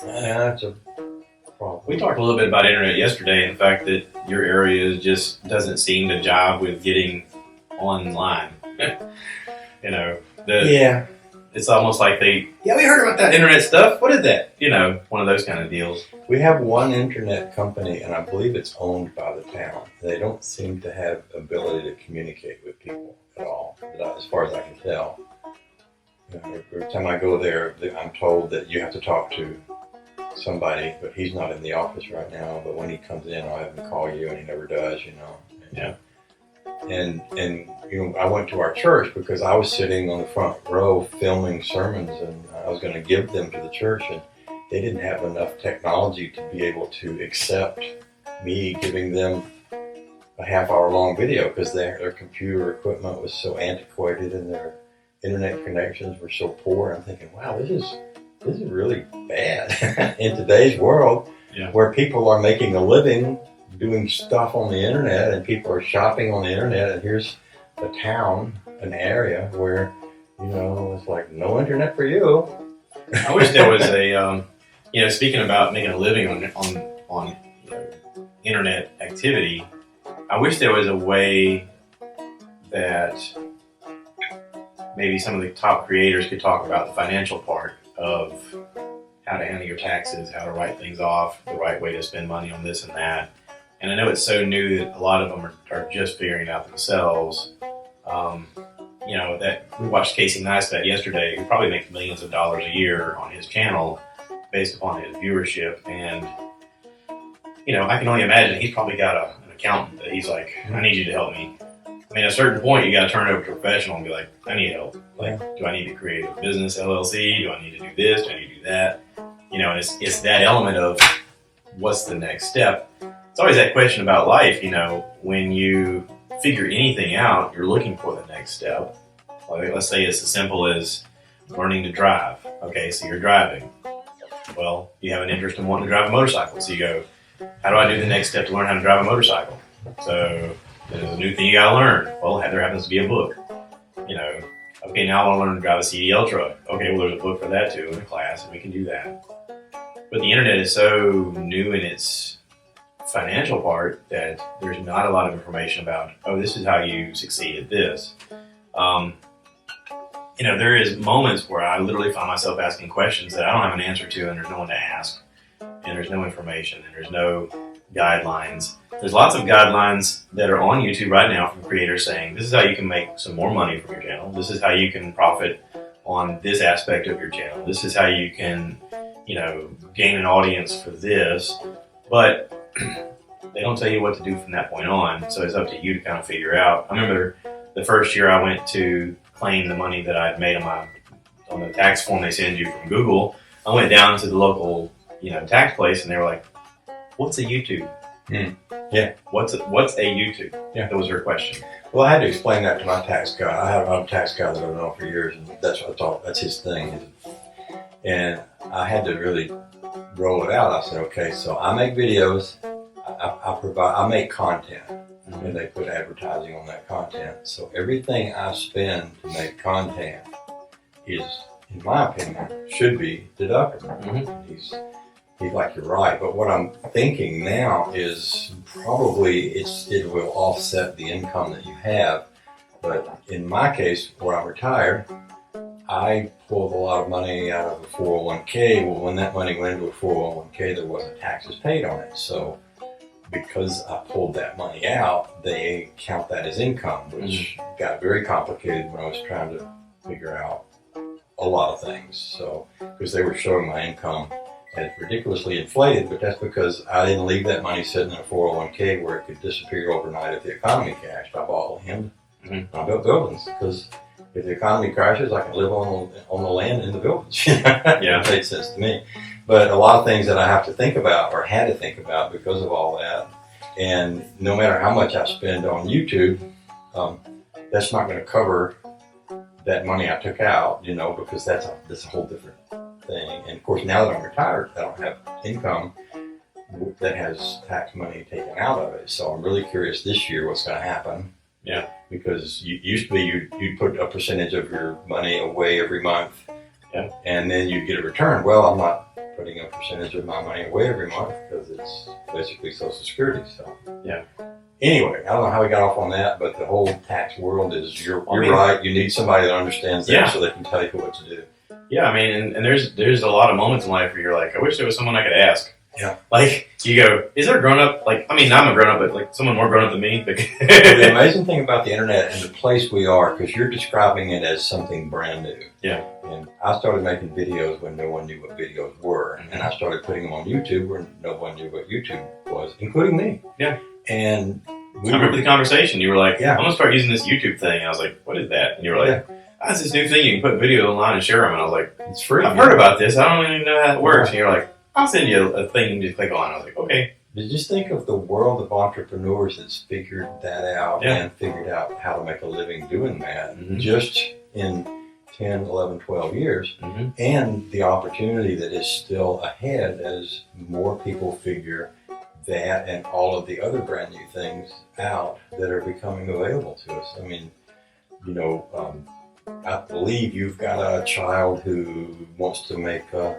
That's a problem. We talked a little bit about internet yesterday and the fact that your area just doesn't seem to jive with getting online. You know, Yeah. it's almost like we heard about that internet stuff. What is that? You know, one of those kind of deals. We have one internet company, and I believe it's owned by the town. They don't seem to have ability to communicate with people at all, as far as I can tell. You know, every time I go there, I'm told that you have to talk to somebody, but he's not in the office right now. But when he comes in, I'll have him call you, and he never does, you know. Yeah. And you know, I went to our church because I was sitting on the front row filming sermons, and I was going to give them to the church, and they didn't have enough technology to be able to accept me giving them a half-hour-long video because their computer equipment was so antiquated and their internet connections were so poor. I'm thinking, wow, this is really bad in today's world, where people are making a living doing stuff on the internet, and people are shopping on the internet, and here's a town, an area where, you know, it's like no internet for you. I wish there was a, you know, speaking about making a living on you know, internet activity, I wish there was a way that maybe some of the top creators could talk about the financial part of how to handle your taxes, how to write things off, the right way to spend money on this and that. And I know it's so new that a lot of them are just figuring it out themselves. You know, that we watched Casey Neistat yesterday, who probably makes millions of dollars a year on his channel based upon his viewership. And, you know, I can only imagine he's probably got an accountant that he's like, I need you to help me. I mean, at a certain point, you got to turn it over to a professional and be like, I need help. Like, do I need to create a business LLC? Do I need to do this? Do I need to do that? You know, and it's that element of what's the next step. It's always that question about life, you know, when you figure anything out, you're looking for the next step. Like, let's say it's as simple as learning to drive. Okay, so you're driving. Well, you have an interest in wanting to drive a motorcycle. So you go, how do I do the next step to learn how to drive a motorcycle? So there's a new thing you got to learn. Well, there happens to be a book. You know, okay, now I want to learn to drive a CDL truck. Okay, well, there's a book for that too in a class, and we can do that. But the internet is so new in its financial part that there's not a lot of information about, oh, this is how you succeed at this. You know, there is moments where I literally find myself asking questions that I don't have an answer to, and there's no one to ask, and there's no information, and there's no guidelines. There's lots of guidelines that are on YouTube right now from creators saying, this is how you can make some more money from your channel. This is how you can profit on this aspect of your channel. This is how you can, you know, gain an audience for this. But they don't tell you what to do from that point on, so it's up to you to kind of figure out. I remember the first year I went to claim the money that I'd made on the tax form they send you from Google. I went down to the local, you know, tax place, and they were like, "What's a YouTube?" Yeah. What's a YouTube? Yeah. That was her question. Well, I had to explain that to my tax guy. I have a tax guy that I've known for years, and that's what I thought. That's his thing. And I had to really roll it out. I said, okay, so I make videos. I make content, and they put advertising on that content. So everything I spend to make content is, in my opinion, should be deductible. Mm-hmm. He's like, you're right. But what I'm thinking now is probably it will offset the income that you have. But in my case, where I'm retired, I pulled a lot of money out of a 401k. Well, when that money went into a 401k, there wasn't taxes paid on it. So because I pulled that money out, they count that as income, which got very complicated when I was trying to figure out a lot of things. So, because they were showing my income as ridiculously inflated, but that's because I didn't leave that money sitting in a 401k where it could disappear overnight if the economy crashed. I bought land. I built buildings because if the economy crashes, I can live on the land in the buildings. Yeah. It made sense to me. But a lot of things that I have to think about or had to think about because of all that. And no matter how much I spend on YouTube, that's not going to cover that money I took out, you know, because that's a whole different thing. And of course, now that I'm retired, I don't have income that has tax money taken out of it. So I'm really curious this year what's going to happen. Yeah. Because used to be you'd put a percentage of your money away every month, yeah, and then you'd get a return. Well, I'm not putting percentage of my money away every month because it's basically Social Security. So Yeah. Anyway, I don't know how we got off on that, but the whole tax world is you're I mean, right. You need somebody that understands that Yeah. so they can tell you what to do. Yeah, I mean, and there's a lot of moments in life where you're like, I wish there was someone I could ask. Yeah. Like, you go, is there a grown up? Like, I mean, I'm a grown up, but like someone more grown up than me. Well, the amazing thing about the internet and the place we are, because you're describing it as something brand new. Yeah. And I started making videos when no one knew what videos were, and I started putting them on YouTube where no one knew what YouTube was, including me. Yeah. And I remember the conversation. You were like, Yeah. I'm going to start using this YouTube thing. And I was like, what is that? And you were like, that's this new thing. You can put videos online and share them. And I was like, it's free. I've heard about this. I don't even know how it works. And you're like, I'll send you a thing you just click on. I was like, okay. But just think of the world of entrepreneurs that's figured that out Yeah. and figured out how to make a living doing that Mhm. just in 10, 11, 12 years. Mm-hmm. And the opportunity that is still ahead as more people figure that and all of the other brand new things out that are becoming available to us. I mean, I believe you've got a child who wants to make a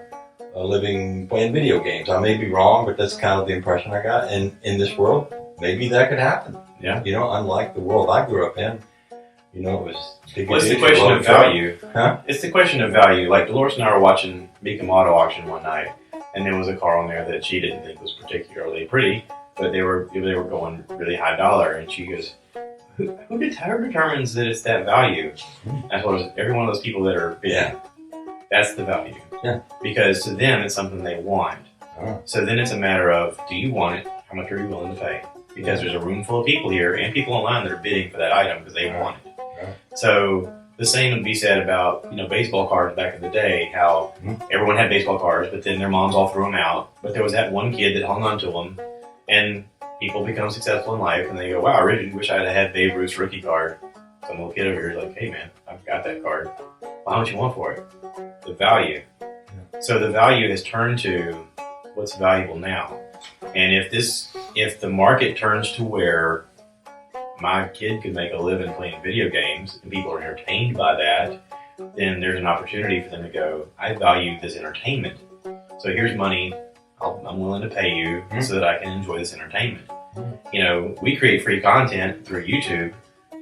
living playing video games. I may be wrong, but that's kind of the impression I got. And in this world, maybe that could happen. Yeah. Unlike the world I grew up in, it was big. What's the question of value? Huh? It's the question of value. Like Dolores and I were watching Beacom Auto Auction one night, and there was a car on there that she didn't think was particularly pretty, but they were going really high dollar, and she goes, "Who determines that it's that value?" As well as every one of those people that are bidding, that's the value. Yeah. Because to them, it's something they want. Oh. So then it's a matter of, do you want it? How much are you willing to pay? Because there's a room full of people here and people online that are bidding for that item because they want it. Right. So the same would be said about, baseball cards back in the day, how everyone had baseball cards, but then their moms all threw them out. But there was that one kid that hung on to them, and people become successful in life, and they go, wow, I really wish I had Babe Ruth's rookie card. Some little kid over here is like, hey man, I've got that card. Well, how much you want for it? The value. So the value has turned to what's valuable now. And if the market turns to where my kid could make a living playing video games and people are entertained by that, then there's an opportunity for them to go, I value this entertainment. So here's money I'm willing to pay you so that I can enjoy this entertainment. We create free content through YouTube,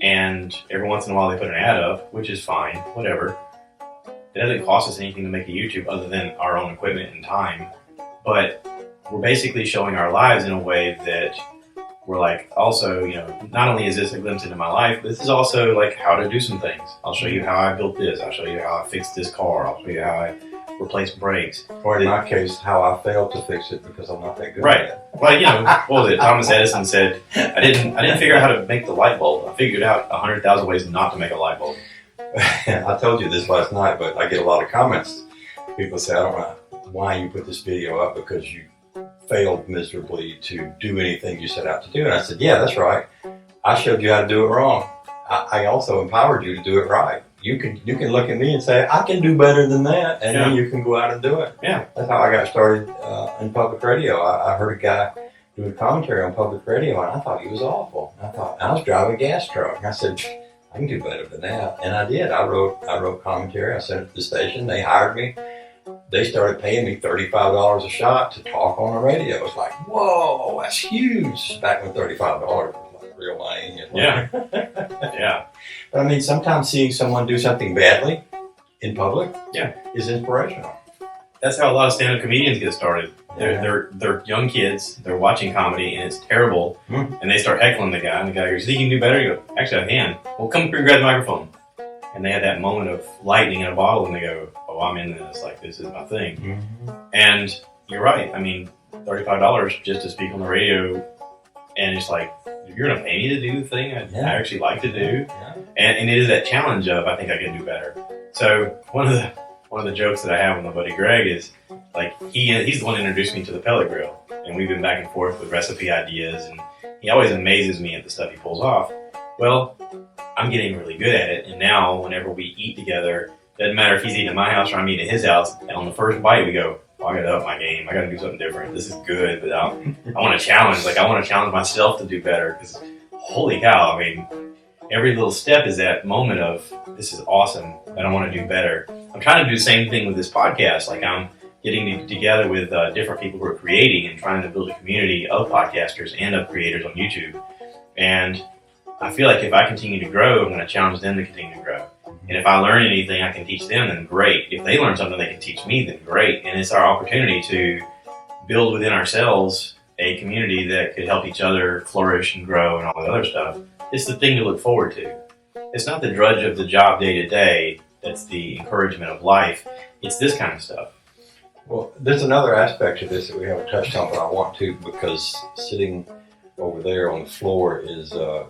and every once in a while they put an ad up, which is fine, whatever. It doesn't cost us anything to make a YouTube other than our own equipment and time. But we're basically showing our lives in a way that we're like, also, not only is this a glimpse into my life, but this is also like how to do some things. I'll show you how I built this. I'll show you how I fixed this car. I'll show you how I replaced brakes. Or in my case, how I failed to fix it because I'm not that good Right. at it. Well, what was it? Thomas Edison said, I didn't figure out how to make the light bulb. I figured out 100,000 ways not to make a light bulb. I told you this last night, but I get a lot of comments. People say, I don't know why you put this video up because you failed miserably to do anything you set out to do. And I said, yeah, that's right. I showed you how to do it wrong. I also empowered you to do it right. You can look at me and say, I can do better than that, and then you can go out and do it. Yeah. That's how I got started in public radio. I heard a guy doing commentary on public radio, and I thought he was awful. I was driving a gas truck. I said, I can do better than that. And I did. I wrote commentary. I sent it to the station. They hired me. They started paying me $35 a shot to talk on the radio. It was like, whoa, that's huge. Back when $35 was like real money. Yeah. Yeah. But I mean, sometimes seeing someone do something badly in public is inspirational. That's how a lot of stand-up comedians get started. They're young kids. They're watching comedy, and it's terrible. And they start heckling the guy, and the guy goes, "You think you can do better?" You go, "Actually, I can." Well, come up here and grab the microphone. And they have that moment of lightning in a bottle, and they go, "Oh, I'm in this. Like, this is my thing." And you're right. I mean, $35 just to speak on the radio, and it's like, you're going to pay me to do the thing I actually like to do. And it is that challenge of, I think I can do better. So one of the jokes that I have with my buddy Greg is, like, he's the one that introduced me to the pellet grill, and we've been back and forth with recipe ideas, and he always amazes me at the stuff he pulls off. Well, I'm getting really good at it, and now whenever we eat together, doesn't matter if he's eating at my house or I'm eating at his house, and on the first bite we go, I gotta up my game. I gotta do something different. This is good, but I want to challenge. Like, I want to challenge myself to do better, because holy cow, I mean, every little step is that moment of, this is awesome, and I want to do better. I'm trying to do the same thing with this podcast. Like, I'm getting together with different people who are creating and trying to build a community of podcasters and of creators on YouTube. And I feel like if I continue to grow, I'm going to challenge them to continue to grow. And if I learn anything I can teach them, then great. If they learn something they can teach me, then great. And it's our opportunity to build within ourselves a community that could help each other flourish and grow and all that other stuff. It's the thing to look forward to. It's not the drudge of the job day to day that's the encouragement of life. It's this kind of stuff. Well, there's another aspect to this that we haven't touched on, but I want to, because sitting over there on the floor is a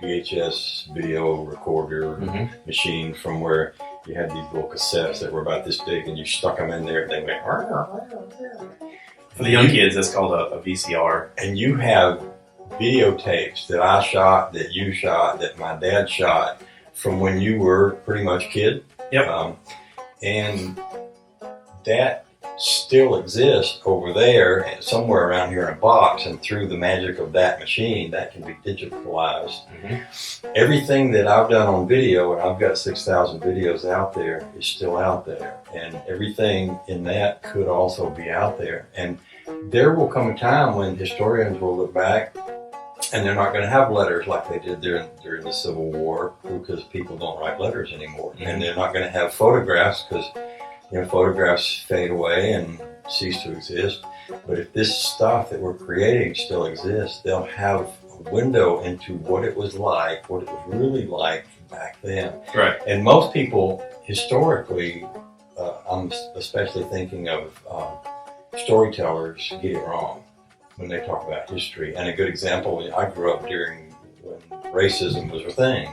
VHS video recorder machine from where you had these little cassettes that were about this big, and you stuck them in there and they went. For the young kids, that's called a VCR. And you have videotapes that I shot, that you shot, that my dad shot from when you were pretty much a kid. Yep. And that still exists over there and somewhere around here in a box, and through the magic of that machine, that can be digitalized. Everything that I've done on video, and I've got 6,000 videos out there, is still out there. And everything in that could also be out there. And there will come a time when historians will look back and they're not going to have letters like they did during the Civil War, because people don't write letters anymore. And they're not going to have photographs, because photographs fade away and cease to exist. But if this stuff that we're creating still exists, they'll have a window into what it was like, what it was really like back then. Right. And most people, historically, I'm especially thinking of storytellers, get it wrong when they talk about history. And a good example, I grew up during when racism was a thing,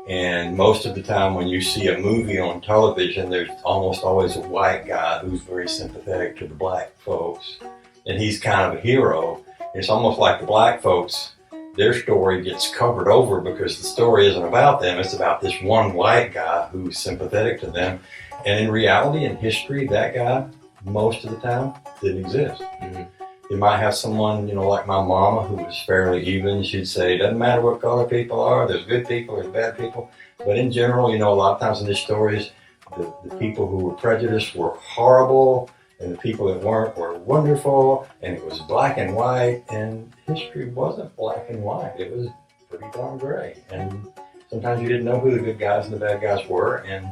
And most of the time when you see a movie on television, there's almost always a white guy who's very sympathetic to the black folks. And he's kind of a hero. It's almost like the black folks, their story gets covered over because the story isn't about them. It's about this one white guy who's sympathetic to them. And in reality, in history, that guy, most of the time, didn't exist. You might have someone, like my mama, who was fairly even. She'd say, it doesn't matter what color people are, there's good people, there's bad people. But in general, a lot of times in these stories, the people who were prejudiced were horrible, and the people that weren't were wonderful, and it was black and white, and history wasn't black and white. It was pretty darn gray. And sometimes you didn't know who the good guys and the bad guys were, and,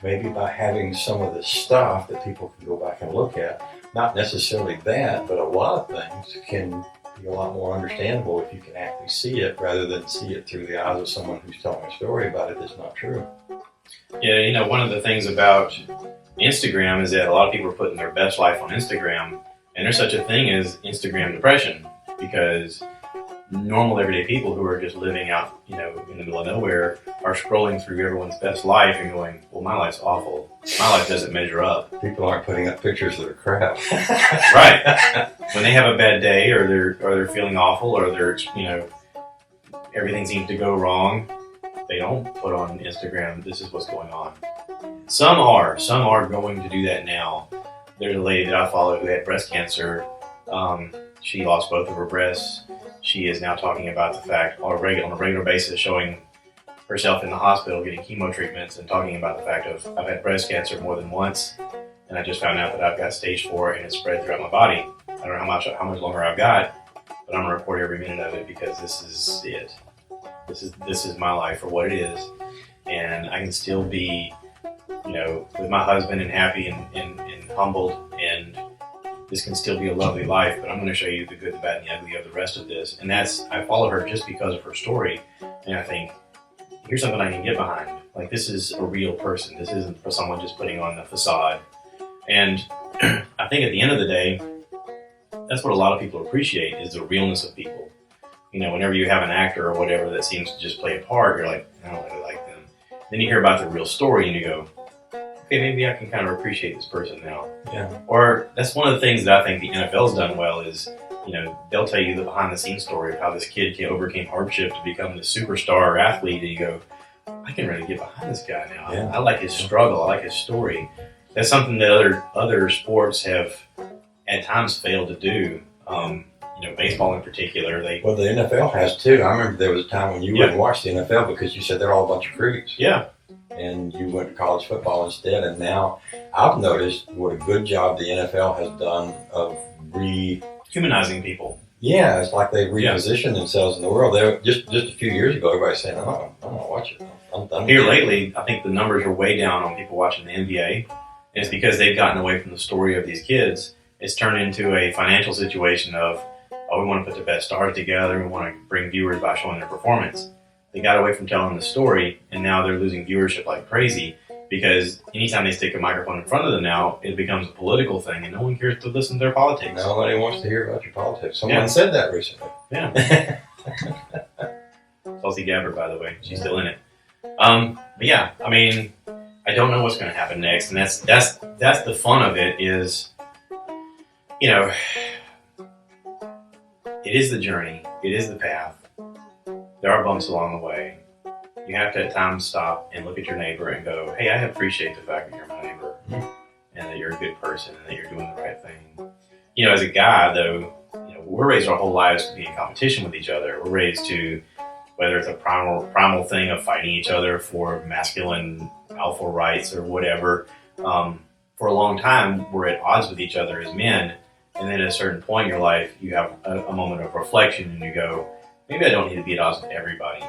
maybe by having some of the stuff that people can go back and look at, not necessarily that, but a lot of things can be a lot more understandable if you can actually see it rather than see it through the eyes of someone who's telling a story about it that's not true. Yeah, one of the things about Instagram is that a lot of people are putting their best life on Instagram, and there's such a thing as Instagram depression, because normal everyday people who are just living out, in the middle of nowhere are scrolling through everyone's best life and going, well, my life's awful. My life doesn't measure up. People aren't putting up pictures that are crap. Right. When they have a bad day, or they're feeling awful, or they're, everything seems to go wrong, they don't put on Instagram, this is what's going on. Some are going to do that now. There's a lady that I follow who had breast cancer. She lost both of her breasts. She is now talking about the fact on a regular basis, showing herself in the hospital getting chemo treatments, and talking about the fact of, I've had breast cancer more than once, and I just found out that I've got stage 4 and it's spread throughout my body. I don't know how much longer I've got, but I'm gonna record every minute of it, because this is it. This is my life for what it is, and I can still be, with my husband and happy and humbled, and this can still be a lovely life. But I'm going to show you the good, the bad, and the ugly of the rest of this. And I follow her just because of her story, and I think, here's something I can get behind. Like, this is a real person. This isn't for someone just putting on the facade. And I think at the end of the day, that's what a lot of people appreciate, is the realness of people. Whenever you have an actor or whatever that seems to just play a part, you're like, I don't really like them. Then you hear about the real story and you go, okay, maybe I can kind of appreciate this person now. Yeah. Or that's one of the things that I think the NFL's done well is, they'll tell you the behind the scenes story of how this kid overcame hardship to become the superstar athlete, and you go, I can really get behind this guy now. Yeah. I like his struggle. I like his story. That's something that other sports have at times failed to do. Baseball in particular. Well, the NFL has too. I remember there was a time when you wouldn't watch the NFL because you said they're all a bunch of creeps. Yeah. and you went to college football instead. And now I've noticed what a good job the NFL has done of humanizing people. Yeah, it's like they repositioned themselves in the world. They just a few years ago, everybody was saying, "Oh, I don't want to watch it." I'm done. Here lately, I think the numbers are way down on people watching the NBA. And it's because they've gotten away from the story of these kids. It's turned into a financial situation of, oh, we want to put the best stars together. We want to bring viewers by showing their performance. They got away from telling the story, and now they're losing viewership like crazy because anytime they stick a microphone in front of them now, it becomes a political thing, and no one cares to listen to their politics. Nobody wants to hear about your politics. Someone said that recently. Yeah. Tulsi Gabbard, by the way. She's still in it. But yeah, I mean, I don't know what's going to happen next, and that's the fun of it is, you know, it is the journey. It is the path. There are bumps along the way. You have to at times stop and look at your neighbor and go, hey, I appreciate the fact that you're my neighbor and that you're a good person and that you're doing the right thing. You know, as a guy, though, you know, we're raised our whole lives to be in competition with each other. We're raised to, whether it's a primal thing of fighting each other for masculine alpha rights or whatever, for a long time, we're at odds with each other as men. And then at a certain point in your life, you have a moment of reflection and you go, maybe I don't need to be at odds with everybody.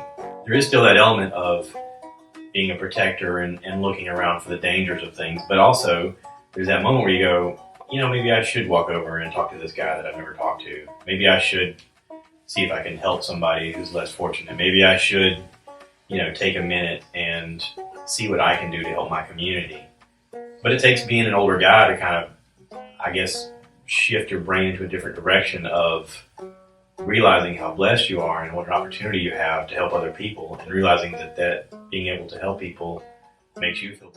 There is still that element of being a protector and looking around for the dangers of things. But also, there's that moment where you go, you know, maybe I should walk over and talk to this guy that I've never talked to. Maybe I should see if I can help somebody who's less fortunate. Maybe I should, you know, take a minute and see what I can do to help my community. But it takes being an older guy to kind of, I guess, shift your brain into a different direction of realizing how blessed you are and what an opportunity you have to help other people, and realizing that being able to help people makes you feel